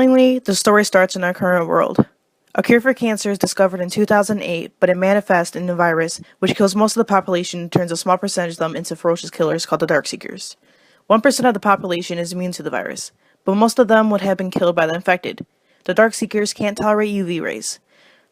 Interestingly, the story starts in our current world. A cure for cancer is discovered in 2008, but it manifests in a virus which kills most of the population and turns a small percentage of them into ferocious killers called the Darkseekers. 1% of the population is immune to the virus, but most of them would have been killed by the infected. The Darkseekers can't tolerate UV rays,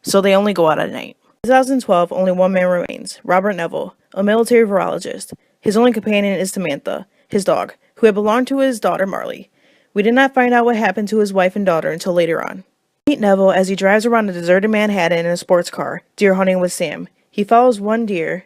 so they only go out at night. In 2012, only one man remains, Robert Neville, a military virologist. His only companion is Samantha, his dog, who had belonged to his daughter Marley. We did not find out what happened to his wife and daughter until later on. Meet Neville as he drives around a deserted Manhattan in a sports car, deer hunting with Sam. He follows one deer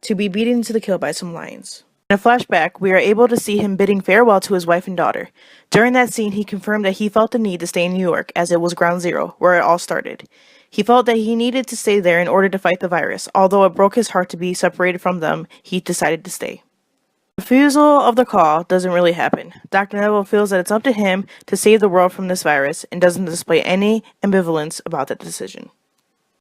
to be beaten to the kill by some lions. In a flashback, we are able to see him bidding farewell to his wife and daughter. During that scene, he confirmed that he felt the need to stay in New York, as it was ground zero, where it all started. He felt that he needed to stay there in order to fight the virus. Although it broke his heart to be separated from them, he decided to stay. The refusal of the call doesn't really happen. Dr. Neville feels that it's up to him to save the world from this virus and doesn't display any ambivalence about that decision.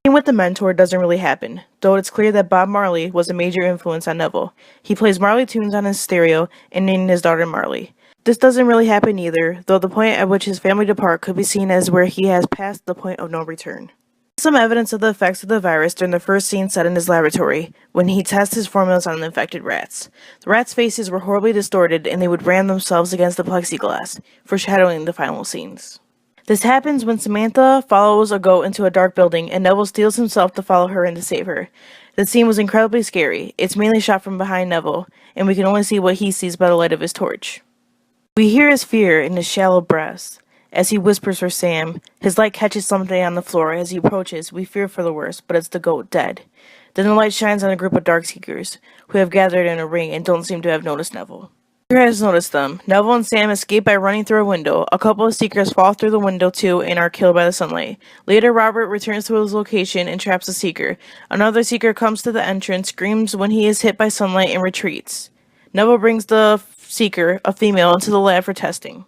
Being with the mentor doesn't really happen, though it's clear that Bob Marley was a major influence on Neville. He plays Marley tunes on his stereo and named his daughter Marley. This doesn't really happen either, though the point at which his family depart could be seen as where he has passed the point of no return. Some evidence of the effects of the virus during the first scene set in his laboratory, when he tests his formulas on the infected rats. The rats' faces were horribly distorted and they would ram themselves against the plexiglass, foreshadowing the final scenes. This happens when Samantha follows a goat into a dark building and Neville steels himself to follow her and to save her. The scene was incredibly scary. It's mainly shot from behind Neville, and we can only see what he sees by the light of his torch. We hear his fear in his shallow breaths. As he whispers for Sam, his light catches something on the floor. As he approaches, we fear for the worst, but it's the goat dead. Then the light shines on a group of Darkseekers, who have gathered in a ring and don't seem to have noticed Neville. Seeker has noticed them. Neville and Sam escape by running through a window. A couple of Seekers fall through the window too and are killed by the sunlight. Later, Robert returns to his location and traps a Seeker. Another Seeker comes to the entrance, screams when he is hit by sunlight, and retreats. Neville brings the Seeker, a female, into the lab for testing.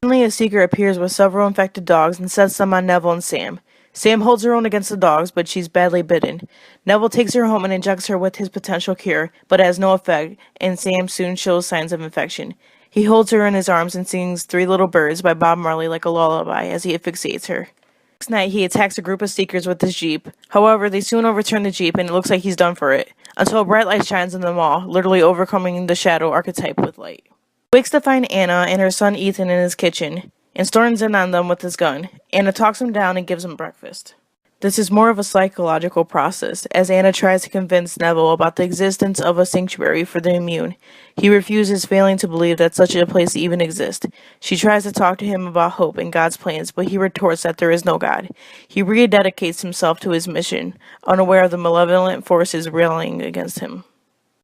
Suddenly, a Seeker appears with several infected dogs and sets them on Neville and Sam. Sam holds her own against the dogs, but she's badly bitten. Neville takes her home and injects her with his potential cure, but it has no effect, and Sam soon shows signs of infection. He holds her in his arms and sings Three Little Birds by Bob Marley like a lullaby as he asphyxiates her. Next night, he attacks a group of Seekers with his Jeep. However, they soon overturn the Jeep and it looks like he's done for it, until a bright light shines on them all, literally overcoming the shadow archetype with light. Wakes to find Anna and her son Ethan in his kitchen, and storms in on them with his gun. Anna talks him down and gives him breakfast. This is more of a psychological process, as Anna tries to convince Neville about the existence of a sanctuary for the immune. He refuses, failing to believe that such a place even exists. She tries to talk to him about hope and God's plans, but he retorts that there is no God. He rededicates himself to his mission, unaware of the malevolent forces railing against him.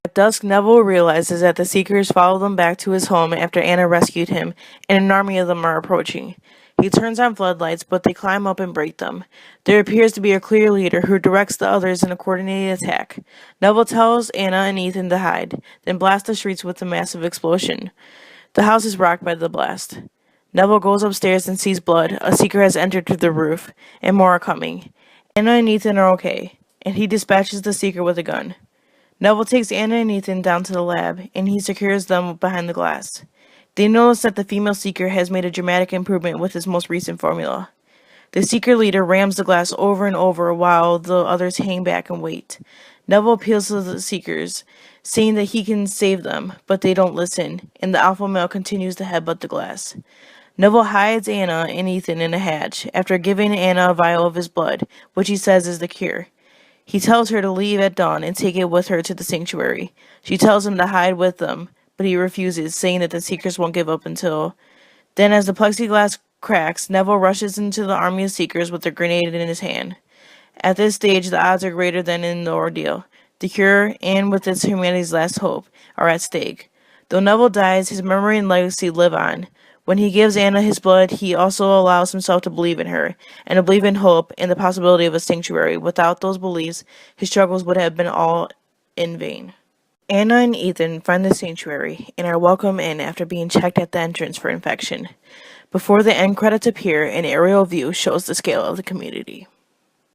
At dusk, Neville realizes that the Seekers follow them back to his home after Anna rescued him, and an army of them are approaching. He turns on floodlights, but they climb up and break them. There appears to be a clear leader who directs the others in a coordinated attack. Neville tells Anna and Ethan to hide, then blast the streets with a massive explosion. The house is rocked by the blast. Neville goes upstairs and sees blood. A Seeker has entered through the roof, and more are coming. Anna and Ethan are okay, and he dispatches the Seeker with a gun. Neville takes Anna and Ethan down to the lab, and he secures them behind the glass. They notice that the female Seeker has made a dramatic improvement with his most recent formula. The Seeker leader rams the glass over and over while the others hang back and wait. Neville appeals to the Seekers, saying that he can save them, but they don't listen, and the alpha male continues to headbutt the glass. Neville hides Anna and Ethan in a hatch, after giving Anna a vial of his blood, which he says is the cure. He tells her to leave at dawn and take it with her to the sanctuary. She tells him to hide with them, but he refuses, saying that the Seekers won't give up until... Then as the plexiglass cracks, Neville rushes into the army of Seekers with a grenade in his hand. At this stage, the odds are greater than in the ordeal. The cure, and with its humanity's last hope, are at stake. Though Neville dies, his memory and legacy live on. When he gives Anna his blood, he also allows himself to believe in her, and to believe in hope and the possibility of a sanctuary. Without those beliefs, his struggles would have been all in vain. Anna and Ethan find the sanctuary, and are welcomed in after being checked at the entrance for infection. Before the end credits appear, an aerial view shows the scale of the community.